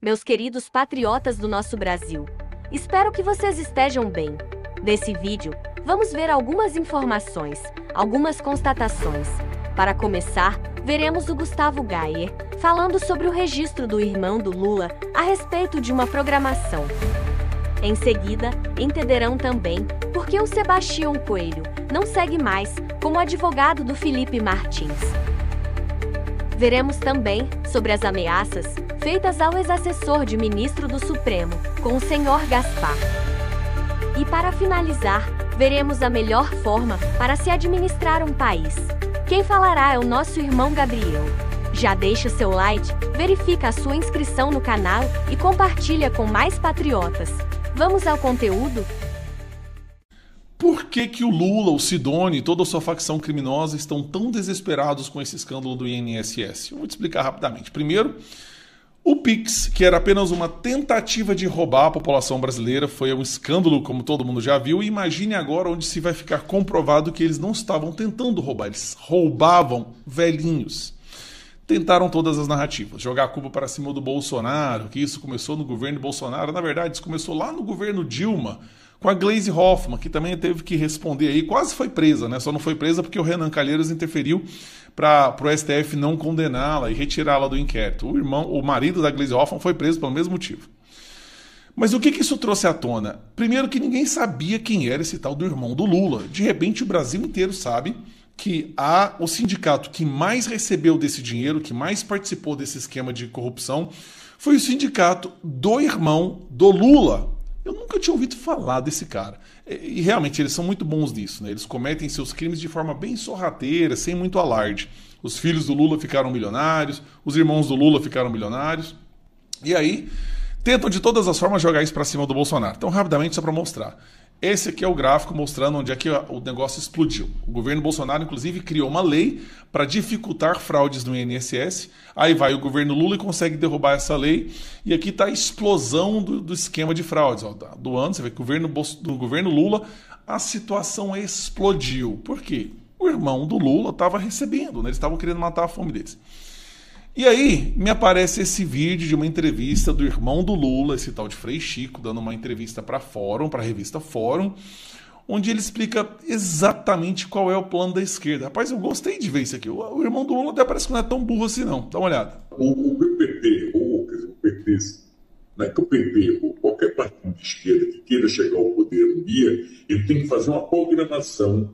meus queridos patriotas do nosso Brasil. Espero que vocês estejam bem. Nesse vídeo, vamos ver algumas informações, algumas constatações. Para começar, veremos o Gustavo Gayer falando sobre o registro do irmão do Lula a respeito de uma programação. Em seguida, entenderão também por que o Sebastião Coelho não segue mais como advogado do Felipe Martins. Veremos também sobre as ameaças feitas ao ex-assessor de ministro do Supremo, com o senhor Gaspar. E para finalizar, veremos a melhor forma para se administrar um país. Quem falará é o nosso irmão Gabriel. Já deixa seu like, verifica a sua inscrição no canal e compartilha com mais patriotas. Vamos ao conteúdo? Por que o Lula, o Sidoni e toda a sua facção criminosa estão tão desesperados com esse escândalo do INSS? Eu vou te explicar rapidamente. Primeiro, o Pix, que era apenas uma tentativa de roubar a população brasileira, foi um escândalo, como todo mundo já viu, e imagine agora onde se vai ficar comprovado que eles não estavam tentando roubar, eles roubavam velhinhos. Tentaram todas as narrativas, jogar a culpa para cima do Bolsonaro, que isso começou no governo Bolsonaro. Na verdade, isso começou lá no governo Dilma, com a Gleisi Hoffmann, que também teve que responder aí, quase foi presa, né? Só não foi presa porque o Renan Calheiros interferiu para o STF não condená-la e retirá-la do inquérito. O marido da Gleisi Hoffmann foi preso pelo mesmo motivo. Mas o que isso trouxe à tona? Primeiro que ninguém sabia quem era esse tal do irmão do Lula. De repente o Brasil inteiro sabe que o sindicato que mais recebeu desse dinheiro, que mais participou desse esquema de corrupção, foi o sindicato do irmão do Lula. Eu nunca tinha ouvido falar desse cara. E realmente eles são muito bons nisso, né? Eles cometem seus crimes de forma bem sorrateira, sem muito alarde. Os filhos do Lula ficaram milionários, os irmãos do Lula ficaram milionários. E aí tentam de todas as formas jogar isso para cima do Bolsonaro. Então, rapidamente, só para mostrar. Esse aqui é o gráfico mostrando onde é que o negócio explodiu. O governo Bolsonaro, inclusive, criou uma lei para dificultar fraudes no INSS. Aí vai o governo Lula e consegue derrubar essa lei. E aqui está a explosão do esquema de fraudes. Ó, do ano, você vê que do governo Lula a situação explodiu. Por quê? O irmão do Lula estava recebendo, né? Eles estavam querendo matar a fome deles. E aí me aparece esse vídeo de uma entrevista do irmão do Lula, esse tal de Frei Chico, dando uma entrevista para a revista Fórum, onde ele explica exatamente qual é o plano da esquerda. Rapaz, eu gostei de ver isso aqui. O irmão do Lula até parece que não é tão burro assim, não. Dá uma olhada. O PT, ou quer dizer, o PT, não é que o PT, ou qualquer partido de esquerda que queira chegar ao poder um dia, ele tem que fazer uma programação,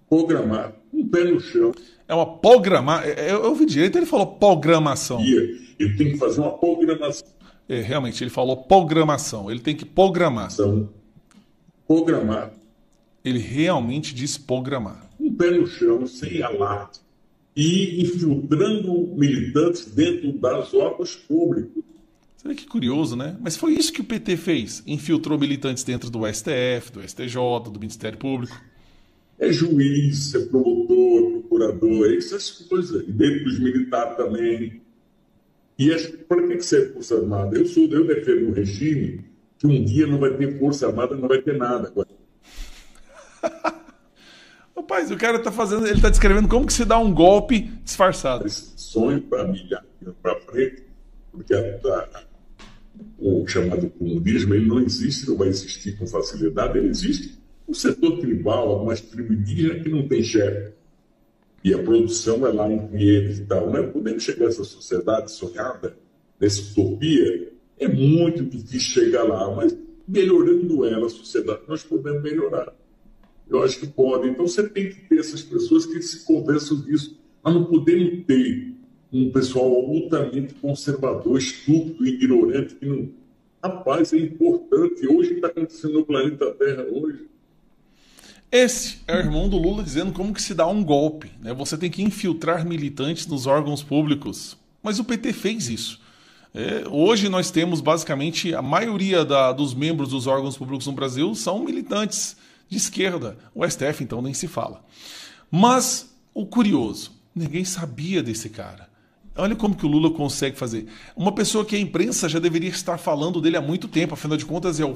programar, um pé no chão. É uma programação. Eu ouvi direito, ele falou programação. Ele tem que fazer uma programação. Realmente, ele falou programação. Ele tem que programar. Programar. Ele realmente diz programar. Um pé no chão, sem alarde. E infiltrando militantes dentro das órgãos públicos. Você vê que curioso, né? Mas foi isso que o PT fez. Infiltrou militantes dentro do STF, do STJ, do Ministério Público. É juiz, é promotor, procurador, essas coisas. E dentro dos militares também. E para que serve Força Armada? Eu defendo um regime que um dia não vai ter Força Armada, não vai ter nada. Rapaz, o cara ele tá descrevendo como que se dá um golpe disfarçado. Sonho para milhar para frente, porque o chamado comunismo ele não existe, não vai existir com facilidade, ele existe. Um setor tribal, algumas tribos indígenas que não tem chefe. E a produção é lá entre eles e tal. Não é podendo chegar a essa sociedade sonhada, nessa utopia, é muito difícil chegar lá, mas melhorando ela, a sociedade, nós podemos melhorar. Eu acho que pode. Então você tem que ter essas pessoas que se conversam disso. Nós não podemos ter um pessoal altamente conservador, estúpido, ignorante, que não... Rapaz, é importante. Hoje está acontecendo no planeta Terra hoje. Esse é o irmão do Lula dizendo como que se dá um golpe, né? Você tem que infiltrar militantes nos órgãos públicos. Mas o PT fez isso. Hoje nós temos basicamente a maioria dos membros dos órgãos públicos no Brasil são militantes de esquerda. O STF então nem se fala. Mas o curioso, ninguém sabia desse cara. Olha como que o Lula consegue fazer. Uma pessoa que a imprensa já deveria estar falando dele há muito tempo, afinal de contas é o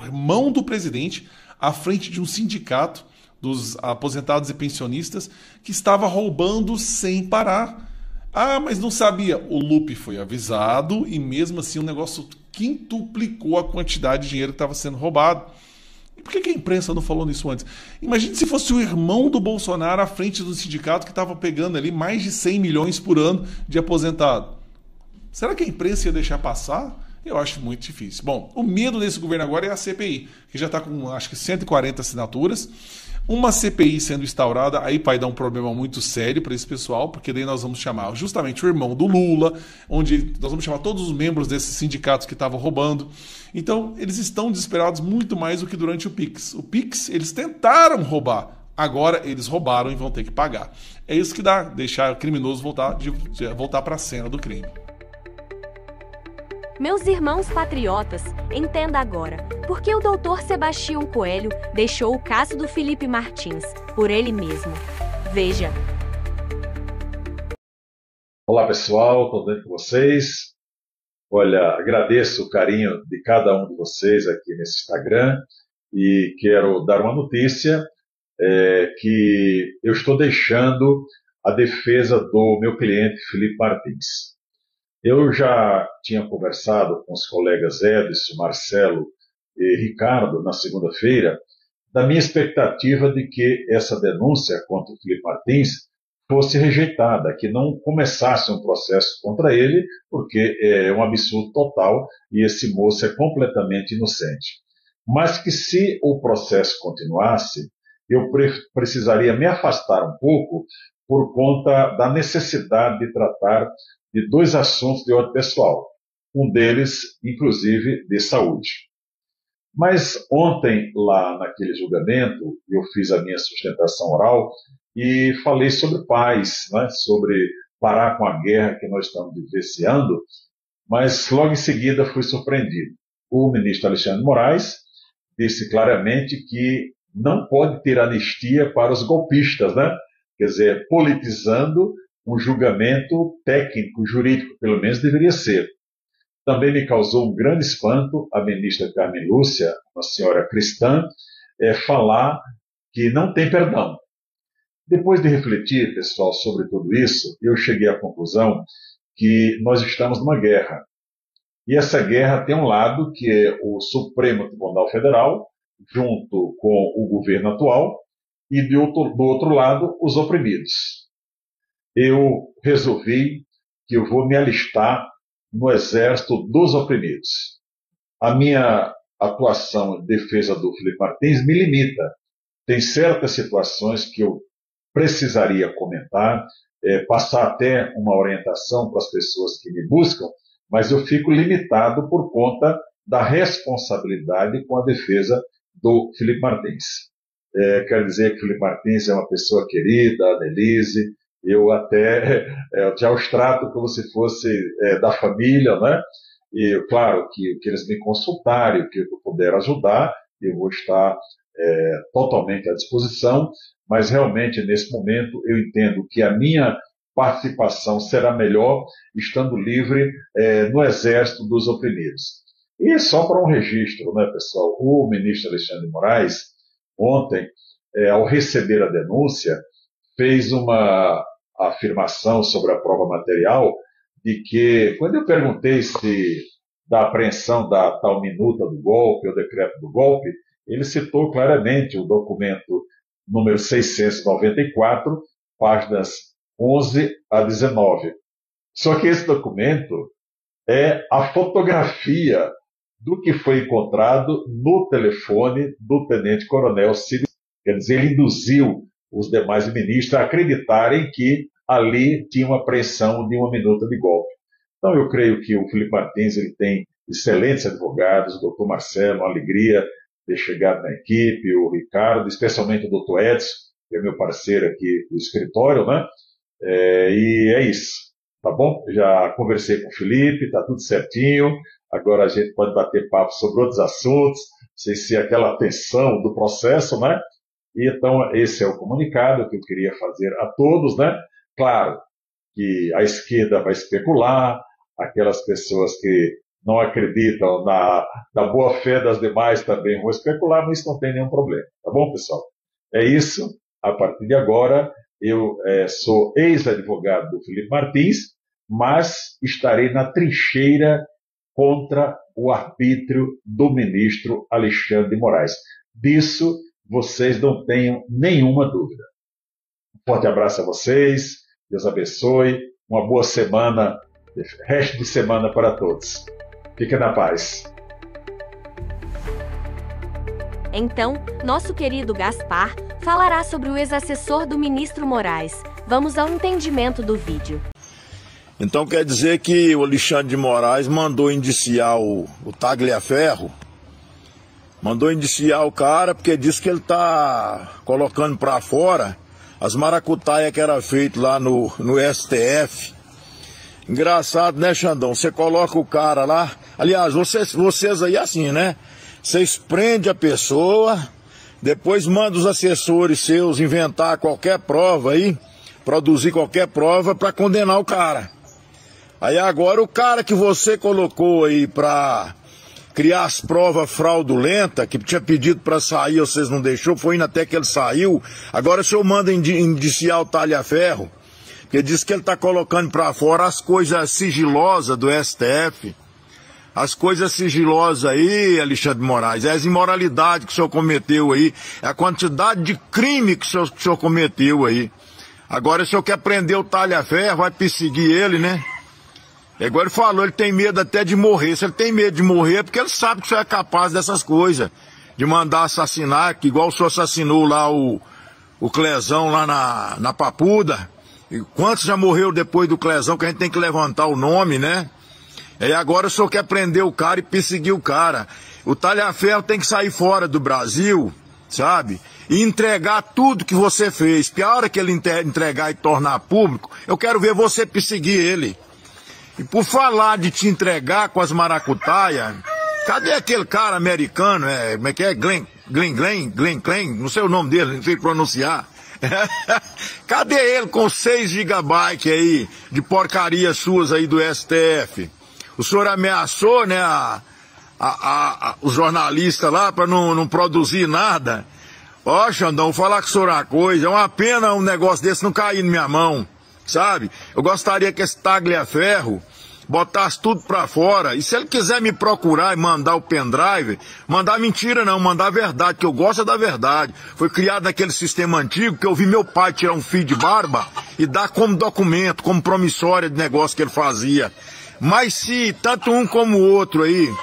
irmão do presidente à frente de um sindicato dos aposentados e pensionistas que estava roubando sem parar. Ah, mas não sabia. O Lupe foi avisado e mesmo assim o negócio quintuplicou a quantidade de dinheiro que estava sendo roubado. E por que a imprensa não falou nisso antes? Imagine se fosse o irmão do Bolsonaro à frente do sindicato que estava pegando ali mais de 100 milhões por ano de aposentado. Será que a imprensa ia deixar passar? Eu acho muito difícil. Bom, o medo desse governo agora é a CPI, que já está com acho que 140 assinaturas. Uma CPI sendo instaurada, aí vai dar um problema muito sério para esse pessoal, porque daí nós vamos chamar justamente o irmão do Lula, onde nós vamos chamar todos os membros desses sindicatos que estavam roubando. Então, eles estão desesperados muito mais do que durante o Pix. O Pix, eles tentaram roubar. Agora eles roubaram e vão ter que pagar. É isso que dá, deixar o criminoso voltar para a cena do crime. Meus irmãos patriotas, entenda agora, por que o doutor Sebastião Coelho deixou o caso do Felipe Martins por ele mesmo. Veja. Olá pessoal, tudo bem com vocês? Olha, agradeço o carinho de cada um de vocês aqui nesse Instagram e quero dar uma notícia que eu estou deixando a defesa do meu cliente Felipe Martins. Eu já tinha conversado com os colegas Edson, Marcelo e Ricardo na segunda-feira da minha expectativa de que essa denúncia contra o Felipe Martins fosse rejeitada, que não começasse um processo contra ele, porque é um absurdo total e esse moço é completamente inocente. Mas que se o processo continuasse, eu precisaria me afastar um pouco por conta da necessidade de tratar de dois assuntos de ordem pessoal, um deles, inclusive, de saúde. Mas ontem, lá naquele julgamento, eu fiz a minha sustentação oral e falei sobre paz, né, sobre parar com a guerra que nós estamos vivenciando, mas logo em seguida fui surpreendido. O ministro Alexandre de Moraes disse claramente que não pode ter anistia para os golpistas, né? Quer dizer, politizando um julgamento técnico, jurídico, pelo menos deveria ser. Também me causou um grande espanto a ministra Carmen Lúcia, uma senhora cristã, falar que não tem perdão. Depois de refletir, pessoal, sobre tudo isso, eu cheguei à conclusão que nós estamos numa guerra. E essa guerra tem um lado que é o Supremo Tribunal Federal, junto com o governo atual, e do outro lado, os oprimidos. Eu resolvi que eu vou me alistar no exército dos oprimidos. A minha atuação em defesa do Felipe Martins me limita. Tem certas situações que eu precisaria comentar, passar até uma orientação para as pessoas que me buscam, mas eu fico limitado por conta da responsabilidade com a defesa do Felipe Martins. Quero dizer que o Felipe Martins é uma pessoa querida, a Denise, eu até já os trato como se fosse da família, né? E claro que eles me consultarem, o que eu puder ajudar, eu vou estar totalmente à disposição, mas realmente nesse momento eu entendo que a minha participação será melhor estando livre no exército dos oprimidos. E só para um registro, né, pessoal, o ministro Alexandre de Moraes, ontem, ao receber a denúncia, fez uma afirmação sobre a prova material de que, quando eu perguntei se da apreensão da tal minuta do golpe, ou decreto do golpe, ele citou claramente o documento número 694, páginas 11 a 19. Só que esse documento é a fotografia do que foi encontrado no telefone do tenente-coronel Cid. Quer dizer, ele induziu os demais ministros a acreditarem que ali tinha uma apreensão de uma minuta de golpe. Então eu creio que o Felipe Martins ele tem excelentes advogados, o doutor Marcelo, uma alegria ter chegado na equipe, o Ricardo, especialmente o doutor Edson, que é meu parceiro aqui do escritório, né? E é isso, tá bom? Já conversei com o Felipe, tá tudo certinho, agora a gente pode bater papo sobre outros assuntos, sem ser aquela tensão do processo, né? E então esse é o comunicado que eu queria fazer a todos, né? Claro que a esquerda vai especular, aquelas pessoas que não acreditam na boa-fé das demais também vão especular, mas isso não tem nenhum problema, tá bom, pessoal? É isso, a partir de agora Eu sou ex-advogado do Felipe Martins, mas estarei na trincheira contra o arbítrio do ministro Alexandre de Moraes. Disso vocês não tenham nenhuma dúvida. Um forte abraço a vocês, Deus abençoe, uma boa semana, resto de semana para todos. Fiquem na paz. Então, nosso querido Gaspar falará sobre o ex-assessor do ministro Moraes. Vamos ao entendimento do vídeo. Então quer dizer que o Alexandre de Moraes mandou indiciar o Tagliaferro, mandou indiciar o cara porque disse que ele tá colocando para fora as maracutaias que era feito lá no STF. Engraçado, né, Xandão? Você coloca o cara lá, aliás, vocês aí assim, né? Vocês prendem a pessoa, depois manda os assessores seus inventar qualquer prova aí, produzir qualquer prova para condenar o cara. Aí agora o cara que você colocou aí para criar as provas fraudulentas, que tinha pedido para sair, vocês não deixou, foi indo até que ele saiu, agora o senhor manda indiciar o Tagliaferro, porque diz que ele está colocando para fora as coisas sigilosas do STF. As coisas sigilosas aí, Alexandre de Moraes, é as imoralidades que o senhor cometeu aí, é a quantidade de crime que o senhor cometeu aí. Agora o senhor quer prender o Tagliaferro, vai perseguir ele, né? Agora ele falou, ele tem medo até de morrer. Se ele tem medo de morrer é porque ele sabe que o senhor é capaz dessas coisas. De mandar assassinar, que igual o senhor assassinou lá o Clezão lá na Papuda. E quantos já morreu depois do Clezão, que a gente tem que levantar o nome, né? E agora o senhor quer prender o cara e perseguir o cara. O Tagliaferro tem que sair fora do Brasil, sabe? E entregar tudo que você fez. Porque a hora que ele entregar e tornar público, eu quero ver você perseguir ele. E por falar de te entregar com as maracutaias, cadê aquele cara americano, como é que é? Glenn, não sei o nome dele, não sei pronunciar. Cadê ele com 6 gigabytes aí de porcaria suas aí do STF? O senhor ameaçou, né, os jornalistas lá para não produzir nada. Ó, Xandão, vou falar com o senhor uma coisa, é uma pena um negócio desse não cair na minha mão, sabe? Eu gostaria que esse Tagliaferro botasse tudo pra fora, e se ele quiser me procurar e mandar o pendrive, mandar mentira não, mandar a verdade, que eu gosto da verdade. Foi criado naquele sistema antigo que eu vi meu pai tirar um fio de barba e dar como documento, como promissória de negócio que ele fazia. Mas se tanto um como o outro aí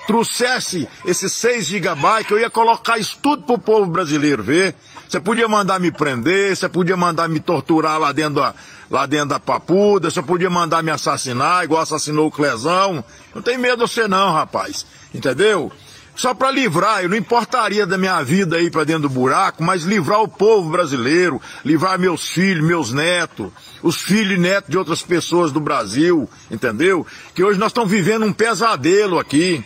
trouxesse esses 6 gigabytes, eu ia colocar isso tudo pro povo brasileiro ver. Você podia mandar me prender, você podia mandar me torturar lá dentro da Papuda, você podia mandar me assassinar, igual assassinou o Clezão. Não tem medo de você não, rapaz. Entendeu? Só para livrar, eu não importaria da minha vida aí para dentro do buraco, mas livrar o povo brasileiro, livrar meus filhos, meus netos, os filhos e netos de outras pessoas do Brasil, entendeu? Que hoje nós estamos vivendo um pesadelo aqui.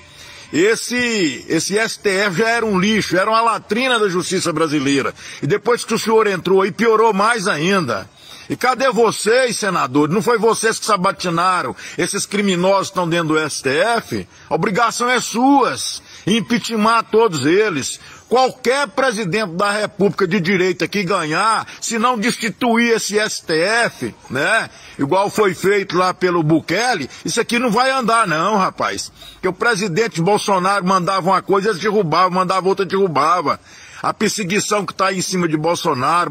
Esse STF já era um lixo, era uma latrina da justiça brasileira. E depois que o senhor entrou aí, piorou mais ainda. E cadê vocês, senadores? Não foi vocês que sabatinaram esses criminosos que estão dentro do STF? A obrigação é suas, impeachment todos eles. Qualquer presidente da República de direita que ganhar, se não destituir esse STF, né? Igual foi feito lá pelo Bukele, isso aqui não vai andar não, rapaz. Porque o presidente Bolsonaro mandava uma coisa, eles derrubavam, mandava outra, derrubava. A perseguição que está aí em cima de Bolsonaro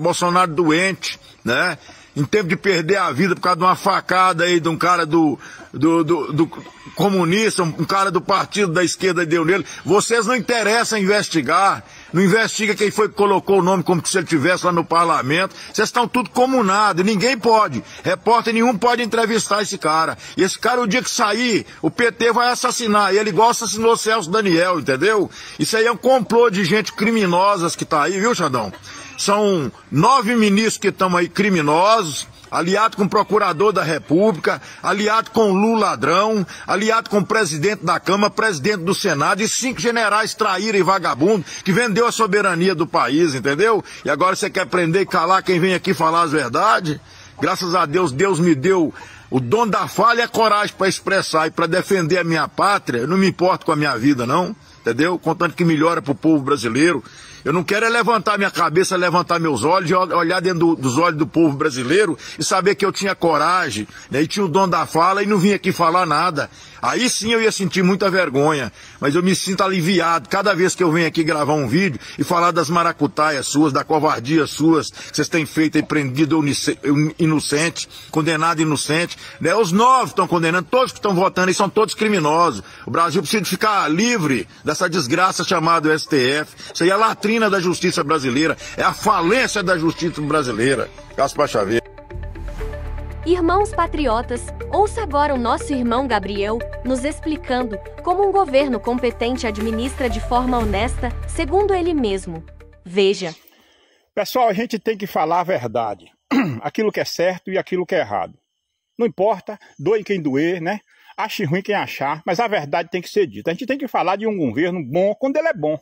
doente, né? Em tempo de perder a vida por causa de uma facada aí de um cara do comunista, um cara do partido da esquerda deu nele. Vocês não interessam investigar, não investiga quem foi que colocou o nome como se ele estivesse lá no parlamento. Vocês estão tudo comunados, ninguém pode, repórter nenhum pode entrevistar esse cara. E esse cara, o dia que sair, o PT vai assassinar ele, igual assassinou o Celso Daniel, entendeu? Isso aí é um complô de gente criminosas que tá aí, viu, Xandão? São 9 ministros que estão aí criminosos, aliado com o procurador da República, aliado com o Lula ladrão, aliado com o presidente da Câmara, presidente do Senado e 5 generais traíra e vagabundo que vendeu a soberania do país, entendeu? E agora você quer prender e calar quem vem aqui falar as verdades? Graças a Deus, Deus me deu o dom da fala e a coragem para expressar e para defender a minha pátria. Eu não me importo com a minha vida, não. entendeu? Contanto que melhora pro povo brasileiro. Eu não quero é levantar minha cabeça, levantar meus olhos e olhar dentro dos olhos do povo brasileiro e saber que eu tinha coragem, né, e tinha o dom da fala e não vim aqui falar nada. Aí sim eu ia sentir muita vergonha, mas eu me sinto aliviado cada vez que eu venho aqui gravar um vídeo e falar das maracutaias suas, da covardia suas, que vocês têm feito aí, prendido inocente, condenado inocente, né? Os 9 estão condenando, todos que estão votando aí são todos criminosos. O Brasil precisa ficar livre dessa desgraça chamada STF. Isso aí é a latrina da justiça brasileira, é a falência da justiça brasileira. Gaspar Chaveiro. Irmãos patriotas, ouça agora o nosso irmão Gabriel nos explicando como um governo competente administra de forma honesta, segundo ele mesmo. Veja. Pessoal, a gente tem que falar a verdade. Aquilo que é certo e aquilo que é errado. Não importa, doe quem doer, né? Ache ruim quem achar, mas a verdade tem que ser dita. A gente tem que falar de um governo bom quando ele é bom.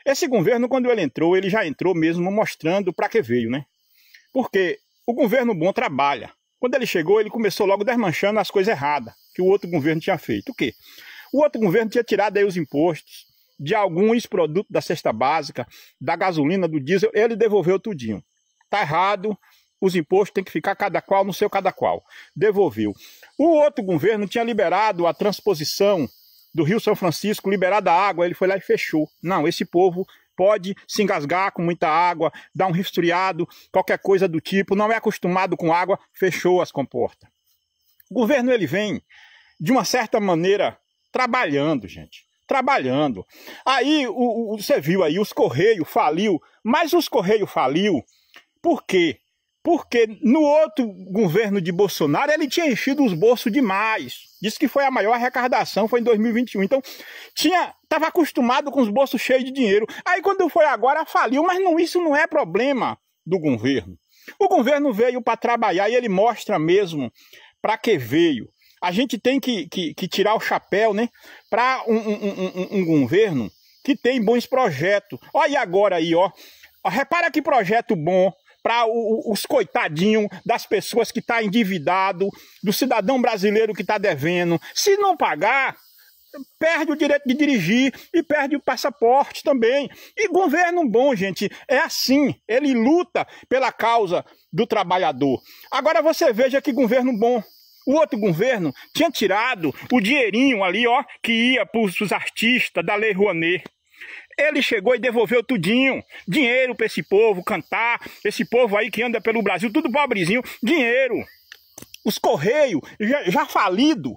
Esse governo, quando ele entrou, ele já entrou mesmo mostrando para que veio, né? Porque o governo bom trabalha. Quando ele chegou, ele começou logo desmanchando as coisas erradas que o outro governo tinha feito. O quê? O outro governo tinha tirado aí os impostos de alguns produtos da cesta básica, da gasolina, do diesel, ele devolveu tudinho. Tá errado, os impostos têm que ficar cada qual no seu cada qual. Devolveu. O outro governo tinha liberado a transposição do Rio São Francisco, liberado a água, ele foi lá e fechou. Não, esse povo pode se engasgar com muita água, dar um resfriado, qualquer coisa do tipo, não é acostumado com água, fechou as comportas. O governo, ele vem, de uma certa maneira, trabalhando, gente. Trabalhando. Aí, você viu aí, os Correios faliu, mas os Correios faliu, por quê? Porque no outro governo de Bolsonaro, ele tinha enchido os bolsos demais. Disse que foi a maior arrecadação, foi em 2021. Então, estava acostumado com os bolsos cheios de dinheiro. Aí, quando foi agora, faliu. Mas isso não é problema do governo. O governo veio para trabalhar e ele mostra mesmo para que veio. A gente tem que tirar o chapéu, né, para um governo que tem bons projetos. Olha agora aí, ó. Repara que projeto bom para os coitadinhos das pessoas que estão endividado, do cidadão brasileiro que está devendo. Se não pagar, perde o direito de dirigir e perde o passaporte também. E governo bom, gente, é assim. Ele luta pela causa do trabalhador. Agora você veja que governo bom. O outro governo tinha tirado o dinheirinho ali, ó, que ia para os artistas da Lei Rouanet. Ele chegou e devolveu tudinho, dinheiro para esse povo cantar, esse povo aí que anda pelo Brasil, tudo pobrezinho, dinheiro. Os Correios, já falido,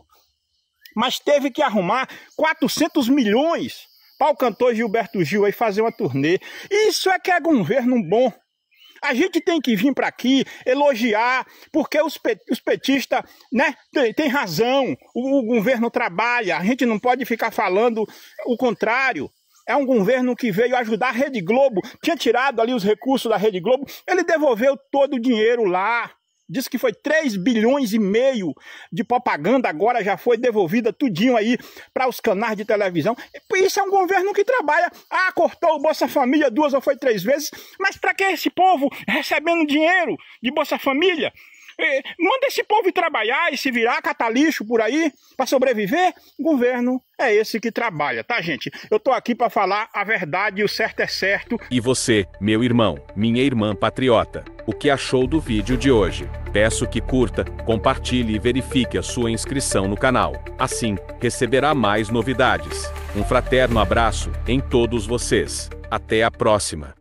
mas teve que arrumar 400 milhões para o cantor Gilberto Gil aí fazer uma turnê. Isso é que é governo bom. A gente tem que vir para aqui elogiar, porque os petistas, né, tem razão, o governo trabalha, a gente não pode ficar falando o contrário. É um governo que veio ajudar a Rede Globo, tinha tirado ali os recursos da Rede Globo, ele devolveu todo o dinheiro lá. Disse que foi 3,5 bilhões de propaganda, agora já foi devolvida tudinho aí para os canais de televisão. Isso é um governo que trabalha. Ah, cortou o Bolsa Família 2 ou foi 3 vezes, mas para que esse povo recebendo dinheiro de Bolsa Família? Manda esse povo ir trabalhar e se virar, catar lixo por aí para sobreviver. O governo é esse que trabalha, tá, gente? Eu tô aqui para falar a verdade e o certo é certo. E você, meu irmão, minha irmã patriota, o que achou do vídeo de hoje? Peço que curta, compartilhe e verifique a sua inscrição no canal. Assim, receberá mais novidades. Um fraterno abraço em todos vocês. Até a próxima.